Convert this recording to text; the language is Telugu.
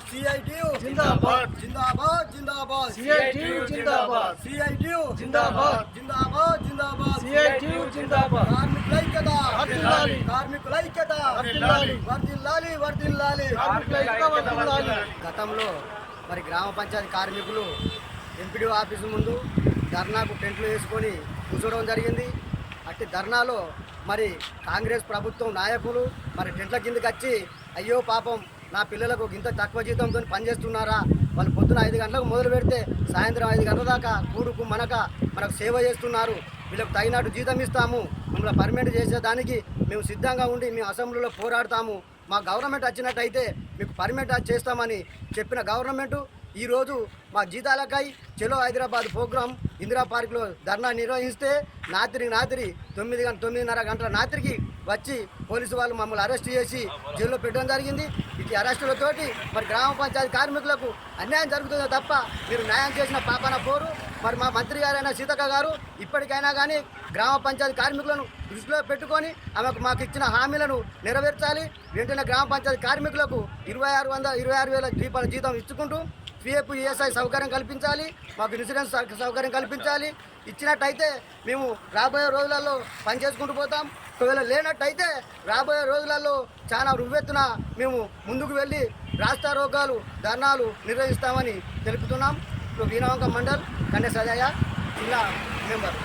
CITU जिंदाबाद जिंदाबाद जिंदाबाद CITU जिंदाबाद CITU जिंदाबाद जिंदाबाद जिंदाबाद CITU जिंदाबाद కార్మికుల ఐక్యత వర్ధిల్లాలి కార్మికుల ఐక్యత వర్ధిల్లాలి వర్ధిల్లాలి వర్ధిల్లాలి కార్మికుల ఐక్యత వర్ధిల్లాలి. గతంలో మరి గ్రామ పంచాయతీ కార్మికులు ఎంపీడీ ఆఫీసు ముందు ధర్నాకు టెంట్లు వేసుకొని కూర్చోవడం జరిగింది. అట్టి ధర్నాలో మరి కాంగ్రెస్ ప్రభుత్వం నాయకులు మరి టెంట్ల కిందకి వచ్చి అయ్యో పాపం నా పిల్లలకు ఇంత తక్కువ జీతంతో పనిచేస్తున్నారా, వాళ్ళు పొద్దున 5 గంటలకు మొదలు పెడితే సాయంత్రం 5 గంటల దాకా కూడుకు మనకు సేవ చేస్తున్నారు, వీళ్ళకు తగినట్టు జీతం ఇస్తాము, మమ్మల్ని పర్మనెంట్ చేసేదానికి మేము సిద్ధంగా ఉండి మేము అసెంబ్లీలో పోరాడతాము, మా గవర్నమెంట్ వచ్చినట్టయితే మీకు పర్మనెంట్ చేస్తామని చెప్పిన గవర్నమెంటు ఈరోజు మా జీతాలకై చలో హైదరాబాద్ ప్రోగ్రాం ఇందిరా పార్క్లో ధర్నా నిర్వహిస్తే రాత్రి 9:30 గంటల రాత్రికి వచ్చి పోలీసు వాళ్ళు మమ్మల్ని అరెస్ట్ చేసి జైల్లో పెట్టడం జరిగింది. ఇటు అరెస్టులతోటి మరి గ్రామ పంచాయతీ కార్మికులకు అన్యాయం జరుగుతుందో తప్ప మీరు న్యాయం చేసిన పాపన పోరు. మరి మా మంత్రి గారైన సీతక్క గారు ఇప్పటికైనా కానీ గ్రామ పంచాయతీ కార్మికులను దృష్టిలో పెట్టుకొని మాకు ఇచ్చిన హామీలను నెరవేర్చాలి. వెంటనే గ్రామ పంచాయతీ కార్మికులకు 26,000 రూపాయల జీతం ఇచ్చుకుంటూ PF ESI సౌకర్యం కల్పించాలి, మాకు ఇన్సూరెన్స్ సౌకర్యం కల్పించాలి. ఇచ్చినట్టయితే మేము రాబోయే రోజులలో పని చేసుకుంటూ పోతాం. ఒకవేళ లేనట్టయితే రాబోయే రోజులలో చాలా రువ్వెత్తున మేము ముందుకు వెళ్ళి రాస్తా రోగాలు ధర్నాలు నిర్వహిస్తామని తెలుపుతున్నాం. వీణవంక మండల్ కండే సజాయ జిల్లా మెంబర్.